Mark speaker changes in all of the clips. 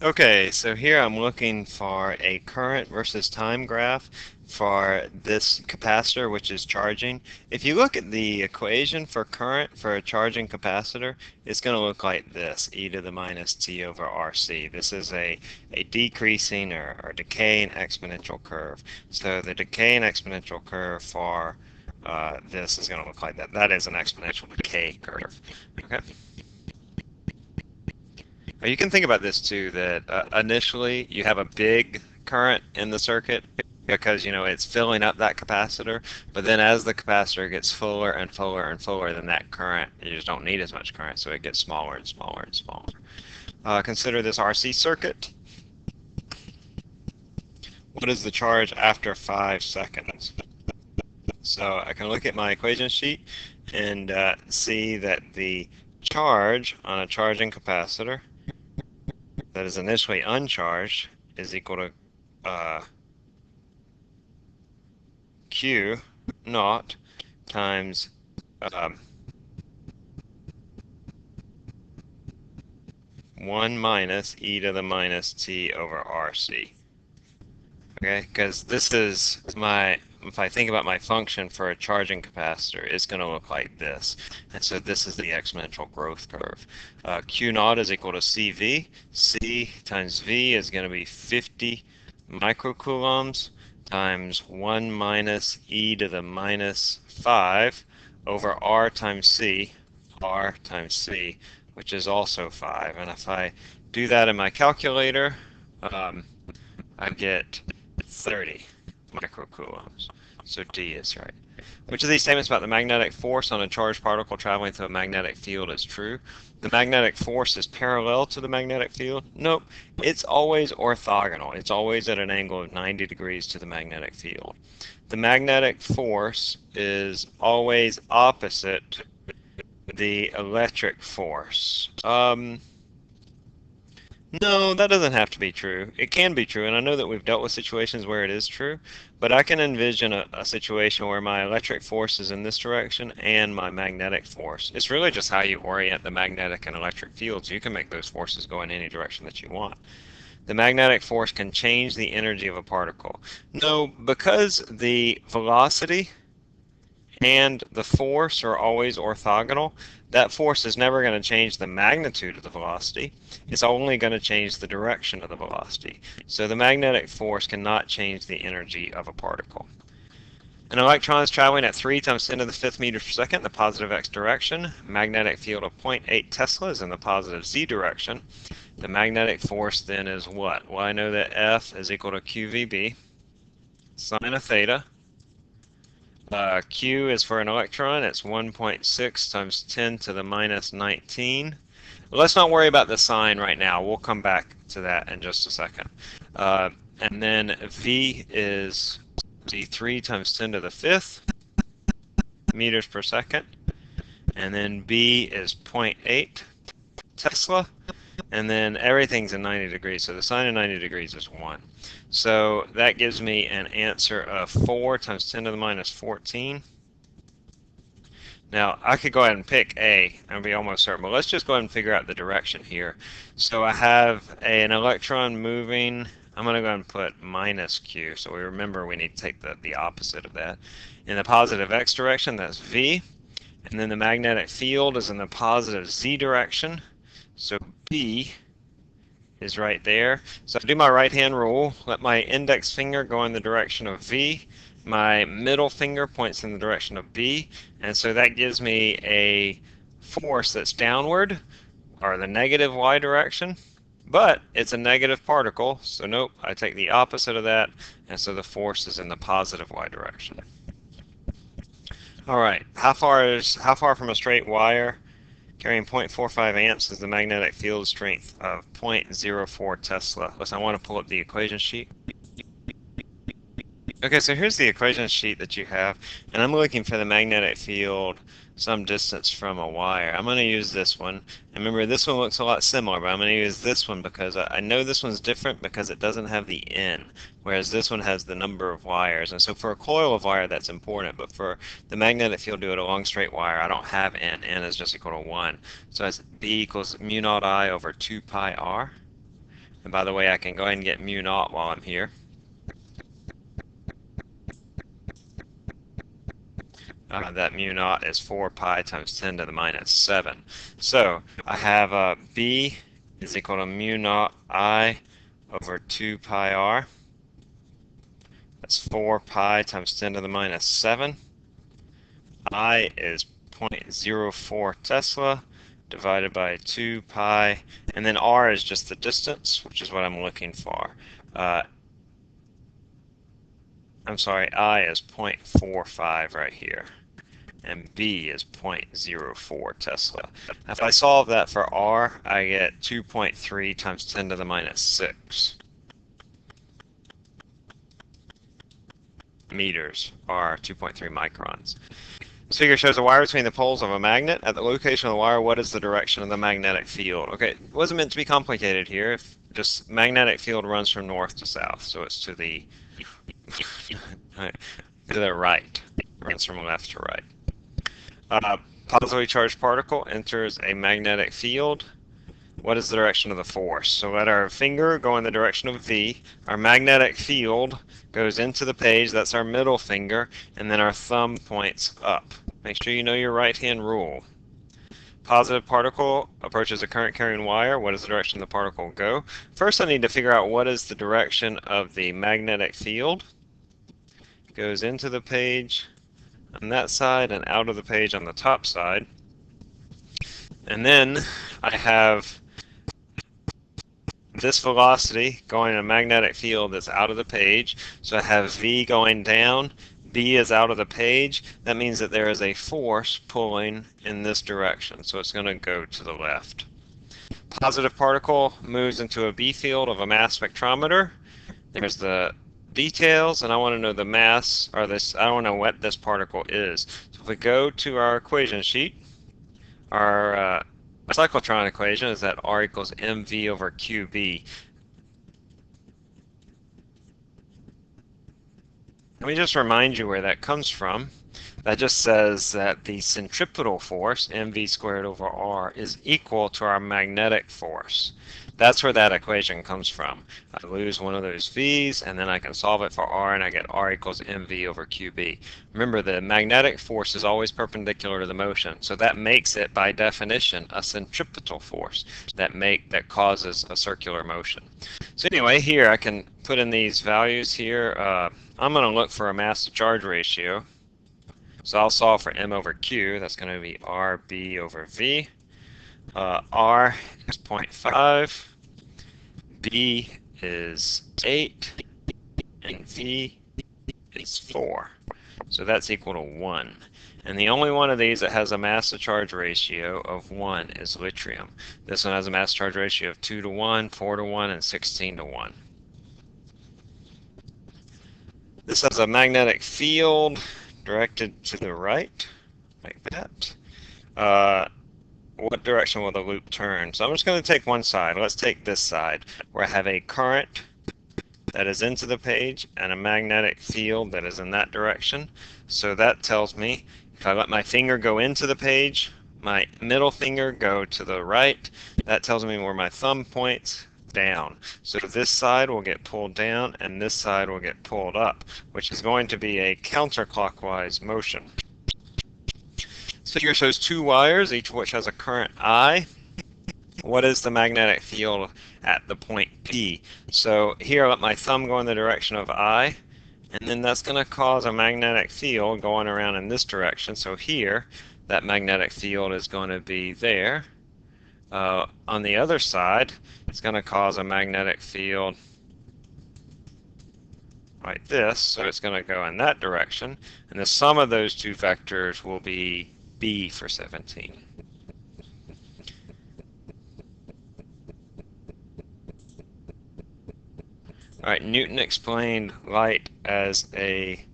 Speaker 1: Okay, so here I'm looking for a current versus time graph for this capacitor, which is charging. If you look at the equation for current for a charging capacitor, it's going to look like this, e to the minus t over RC. This is a decreasing or decaying exponential curve. So the decaying exponential curve for this is going to look like that. That is an exponential decay curve. Okay. You can think about this too, that initially you have a big current in the circuit because it's filling up that capacitor, but then as the capacitor gets fuller and fuller and fuller, then that current, you just don't need as much current, so it gets smaller and smaller and smaller. Consider this RC circuit. What is the charge after 5 seconds? So I can look at my equation sheet and see that the charge on a charging capacitor that is initially uncharged is equal to Q naught times 1 minus e to the minus t over RC. Okay, because this is if I think about my function for a charging capacitor, it's going to look like this. And so this is the exponential growth curve. Q naught is equal to CV. C times V is going to be 50 microcoulombs times 1 minus e to the minus 5 over R times C, which is also 5. And if I do that in my calculator, I get 30 microcoulombs. So D is right. Which of these statements about the magnetic force on a charged particle traveling through a magnetic field is true? The magnetic force is parallel to the magnetic field? Nope. It's always orthogonal. It's always at an angle of 90 degrees to the magnetic field. The magnetic force is always opposite the electric force. No, that doesn't have to be true. It can be true, and I know that we've dealt with situations where it is true, but I can envision a situation where my electric force is in this direction and my magnetic force. It's really just how you orient the magnetic and electric fields. You can make those forces go in any direction that you want. The magnetic force can change the energy of a particle. No, because the velocity and the force are always orthogonal, that force is never going to change the magnitude of the velocity. It's only going to change the direction of the velocity. So the magnetic force cannot change the energy of a particle. An electron is traveling at 3 times 10 to the 5th meters per second in the positive x direction. Magnetic field of 0.8 Tesla is in the positive z direction. The magnetic force then is what? Well, I know that F is equal to QVB, sine of theta. Q is for an electron. It's 1.6 times 10 to the minus 19. Let's not worry about the sign right now. We'll come back to that in just a second. And then V is the 3 times 10 to the 5th meters per second. And then B is 0.8 Tesla. And then everything's in 90 degrees, so the sine of 90 degrees is 1. So that gives me an answer of 4 times 10 to the minus 14. Now, I could go ahead and pick A and be almost certain, but let's just go ahead and figure out the direction here. So I have an electron moving. I'm going to go ahead and put minus Q, so we remember we need to take the opposite of that. In the positive X direction, that's V. And then the magnetic field is in the positive Z direction. So B is right there. So I do my right hand rule, let my index finger go in the direction of V, my middle finger points in the direction of B, and so that gives me a force that's downward, or the negative y direction, but it's a negative particle, so nope, I take the opposite of that, and so the force is in the positive y direction. All right, how far from a straight wire carrying 0.45 amps is the magnetic field strength of 0.04 Tesla. Listen, I want to pull up the equation sheet. Okay, so here's the equation sheet that you have, and I'm looking for the magnetic field some distance from a wire. I'm going to use this one. And remember, this one looks a lot similar, but I'm going to use this one because I know this one's different because it doesn't have the N, whereas this one has the number of wires. And so for a coil of wire, that's important, but for the magnetic field due to a long straight wire, I don't have N. N is just equal to 1. So it's B equals mu naught I over 2 pi R. And by the way, I can go ahead and get mu naught while I'm here. That mu naught is 4 pi times 10 to the minus 7. So I have B is equal to mu naught I over 2 pi r. That's 4 pi times 10 to the minus 7. I is 0.04 Tesla divided by 2 pi, and then r is just the distance, which is what I'm looking for. I'm sorry, I is 0.45 right here, and B is 0.04 Tesla. If I solve that for R, I get 2.3 times 10 to the minus 6 meters, or 2.3 microns. This figure shows a wire between the poles of a magnet. At the location of the wire, what is the direction of the magnetic field? Okay, it wasn't meant to be complicated here. If just magnetic field runs from north to south, so it's to the right, runs from left to right. Positively charged particle enters a magnetic field. What is the direction of the force? So let our finger go in the direction of V. Our magnetic field goes into the page. That's our middle finger. And then our thumb points up. Make sure you know your right-hand rule. Positive particle approaches a current carrying wire. What does the direction of the particle go? First, I need to figure out what is the direction of the magnetic field. It goes into the page on that side and out of the page on the top side. And then I have this velocity going in a magnetic field that's out of the page. So I have V going down, B is out of the page. That means that there is a force pulling in this direction. So it's going to go to the left. Positive particle moves into a B field of a mass spectrometer. There's the details, and I want to know the mass, or this, I want to know what this particle is. So if we go to our equation sheet, our cyclotron equation is that R equals mv over qb. Let me just remind you where that comes from. That just says that the centripetal force, mv squared over r, is equal to our magnetic force. That's where that equation comes from. I lose one of those v's, and then I can solve it for r, and I get r equals mv over qb. Remember, the magnetic force is always perpendicular to the motion, so that makes it, by definition, a centripetal force that causes a circular motion. So anyway, here I can put in these values here. I'm going to look for a mass to charge ratio. So I'll solve for m over q. That's going to be rb over v. R is 0.5, B is 8, and V is 4. So that's equal to 1. And the only one of these that has a mass to charge ratio of 1 is yttrium. This one has a mass to charge ratio of 2 to 1, 4 to 1, and 16 to 1. This has a magnetic field directed to the right, like that. What direction will the loop turn? So I'm just going to take one side. Let's take this side, where I have a current that is into the page and a magnetic field that is in that direction. So that tells me if I let my finger go into the page, my middle finger go to the right, that tells me where my thumb points down. So this side will get pulled down and this side will get pulled up, which is going to be a counterclockwise motion. This figure shows two wires, each of which has a current I. What is the magnetic field at the point P? So here I let my thumb go in the direction of I, and then that's going to cause a magnetic field going around in this direction. So here, that magnetic field is going to be there. On the other side, it's going to cause a magnetic field like this, so it's going to go in that direction, and the sum of those two vectors will be B for 17. All right, Newton explained light as a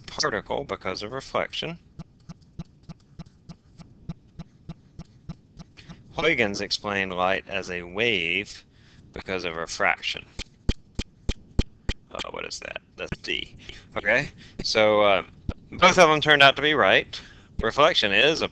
Speaker 1: particle because of reflection. Huygens explained light as a wave because of refraction. What is that? That's D. Okay, so both of them turned out to be right. Reflection is a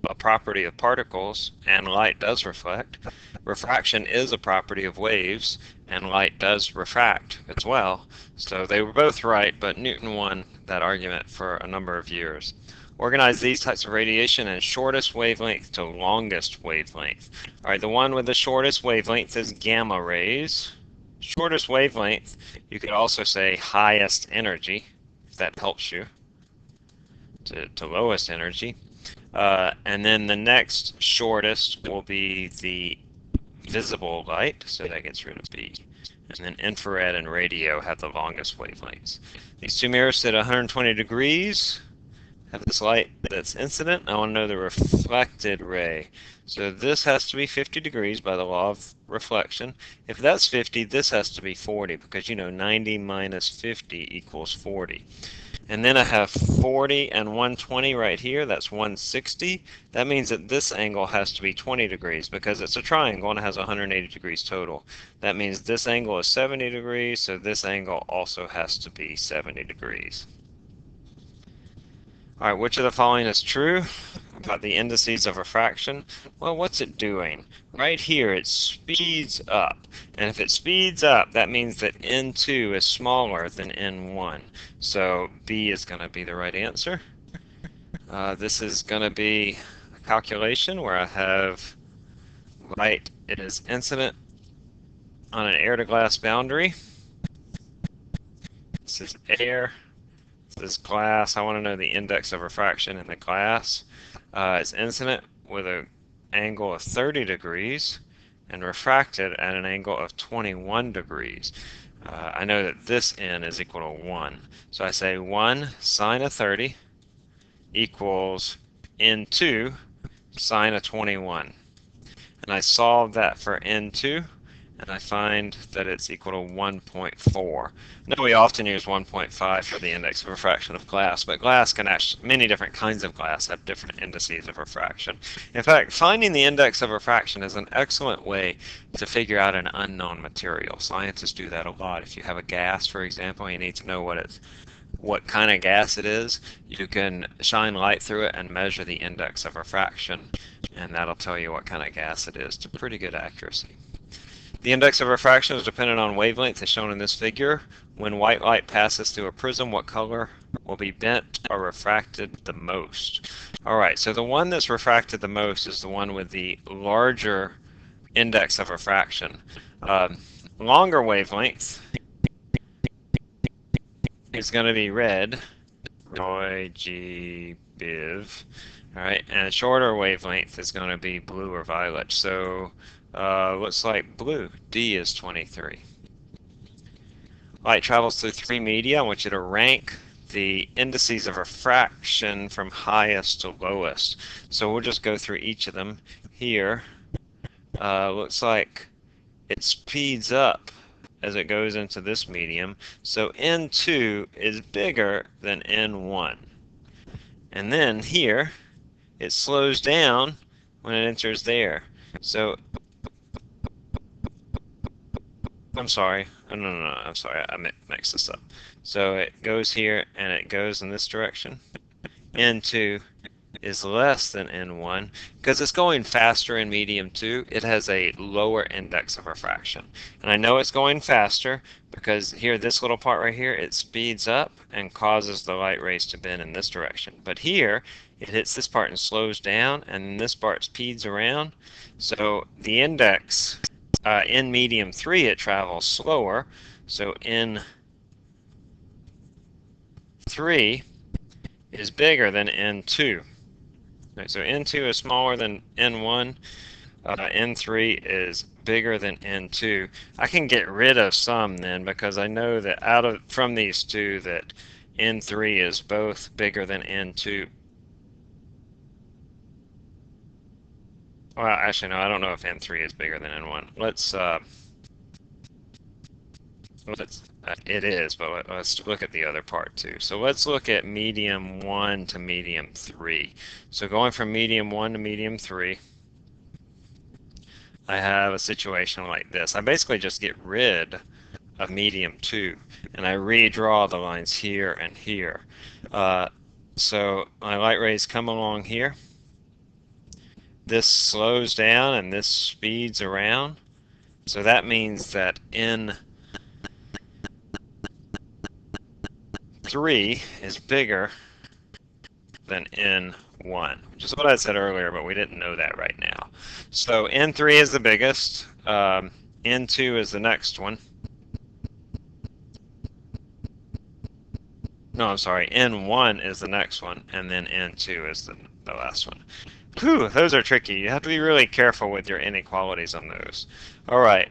Speaker 1: a property of particles, and light does reflect. Refraction is a property of waves, and light does refract as well. So they were both right, but Newton won that argument for a number of years. Organize these types of radiation in shortest wavelength to longest wavelength. All right, the one with the shortest wavelength is gamma rays. Shortest wavelength, you could also say highest energy, if that helps you, to lowest energy. And then the next shortest will be the visible light, so that gets rid of B. And then infrared and radio have the longest wavelengths. These two mirrors sit 120 degrees, have this light that's incident. I want to know the reflected ray. So this has to be 50 degrees by the law of reflection. If that's 50, this has to be 40, because you know 90 minus 50 equals 40. And then I have 40 and 120 right here. That's 160. That means that this angle has to be 20 degrees because it's a triangle and it has 180 degrees total. That means this angle is 70 degrees, so this angle also has to be 70 degrees. All right, which of the following is true about the indices of refraction? Well, what's it doing? Right here, it speeds up. And if it speeds up, that means that N2 is smaller than N1. So B is going to be the right answer. This is going to be a calculation where I have light is incident on an air-to-glass boundary. This is air. This glass, I want to know the index of refraction in the glass. It's incident with an angle of 30 degrees and refracted at an angle of 21 degrees. I know that this n is equal to 1. So I say 1 sine of 30 equals n2 sine of 21. And I solve that for n2, and I find that it's equal to 1.4. Now we often use 1.5 for the index of refraction of glass, but glass can actually, many different kinds of glass have different indices of refraction. In fact, finding the index of refraction is an excellent way to figure out an unknown material. Scientists do that a lot. If you have a gas, for example, you need to know what kind of gas it is. You can shine light through it and measure the index of refraction, and that'll tell you what kind of gas it is to pretty good accuracy. The index of refraction is dependent on wavelength as shown in this figure. When white light passes through a prism, what color will be bent or refracted the most? Alright, so the one that's refracted the most is the one with the larger index of refraction. Longer wavelength is going to be red, Roy G. Biv. Alright, and shorter wavelength is going to be blue or violet. So looks like blue. D is 23. Light travels through three media. I want you to rank the indices of refraction from highest to lowest. So we'll just go through each of them here. Looks like it speeds up as it goes into this medium. So N2 is bigger than N1. And then here, it slows down when it enters there. So I'm sorry. No, I'm sorry. I mixed this up. So it goes here and it goes in this direction. N2 is less than N1 because it's going faster in medium 2. It has a lower index of refraction. And I know it's going faster because here, this little part right here, it speeds up and causes the light rays to bend in this direction. But here, it hits this part and slows down, and this part speeds around. So the index in medium 3, it travels slower. So N3 is bigger than N2. Right, so N2 is smaller than N1. N3 is bigger than N2. I can get rid of some then because I know that from these two that N3 is both bigger than N2. Well, actually, no, I don't know if N3 is bigger than N1. It is, but let's look at the other part too. So let's look at medium 1 to medium 3. So going from medium 1 to medium 3, I have a situation like this. I basically just get rid of medium 2, and I redraw the lines here and here. So my light rays come along here, this slows down and this speeds around. So that means that N3 is bigger than N1, which is what I said earlier, but we didn't know that right now. So N3 is the biggest, N2 is the next one. No, I'm sorry, N1 is the next one, and then N2 is the last one. Whew, those are tricky. You have to be really careful with your inequalities on those. All right,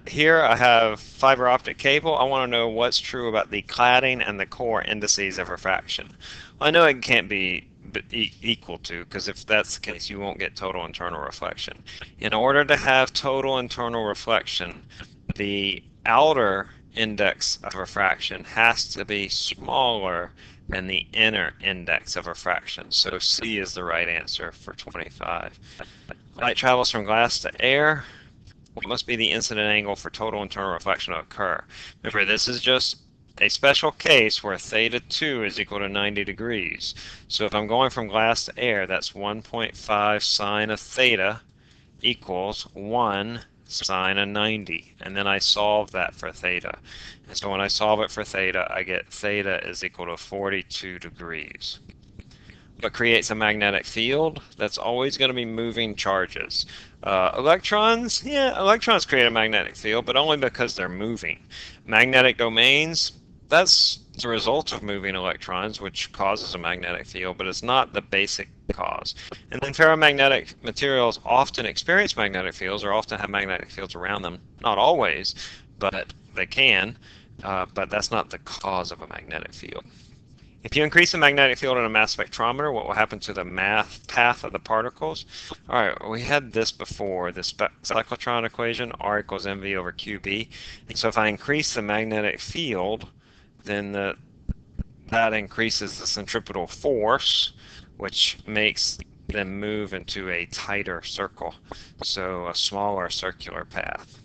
Speaker 1: here I have fiber optic cable. I want to know what's true about the cladding and the core indices of refraction. Well, I know it can't be equal to, because if that's the case, you won't get total internal reflection. In order to have total internal reflection, the outer index of refraction has to be smaller than the inner index of refraction. So C is the right answer for 25. Light travels from glass to air. What must be the incident angle for total internal reflection to occur? Remember, this is just a special case where theta 2 is equal to 90 degrees. So if I'm going from glass to air, that's 1.5 sine of theta equals 1 sine of 90. And then I solve that for theta. And so when I solve it for theta, I get theta is equal to 42 degrees. What creates a magnetic field? That's always going to be moving charges. Electrons create a magnetic field, but only because they're moving. Magnetic domains, that's the result of moving electrons, which causes a magnetic field, but it's not the basic cause. And then ferromagnetic materials often experience magnetic fields, or often have magnetic fields around them. Not always, but they can, but that's not the cause of a magnetic field. If you increase the magnetic field in a mass spectrometer, what will happen to the path of the particles? All right, we had this before, the cyclotron equation, R equals mv over qb. So if I increase the magnetic field, then that increases the centripetal force, which makes them move into a tighter circle, so a smaller circular path.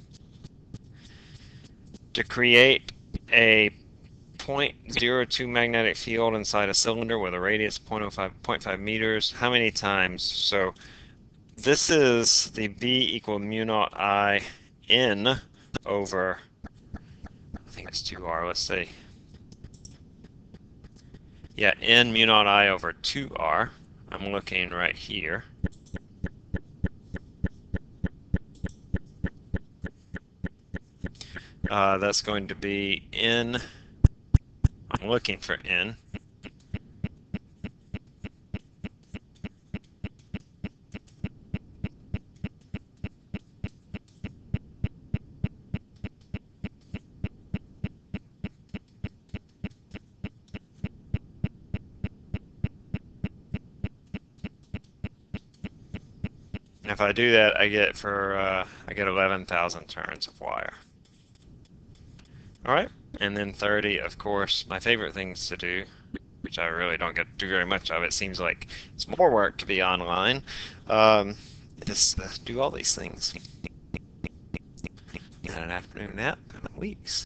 Speaker 1: To create a 0.02 magnetic field inside a cylinder with a radius of 0.5 meters. How many times? So this is the B equal mu naught I N over, I think it's 2R, let's see. Yeah, N mu naught I over 2R. I'm looking right here. That's going to be N, I'm looking for N. And if I do that, I get 11,000 turns of wire. All right, and then 30, of course, my favorite things to do, which I really don't get to do very much of. It seems like it's more work to be online. Is do all these things. And an afternoon nap in weeks.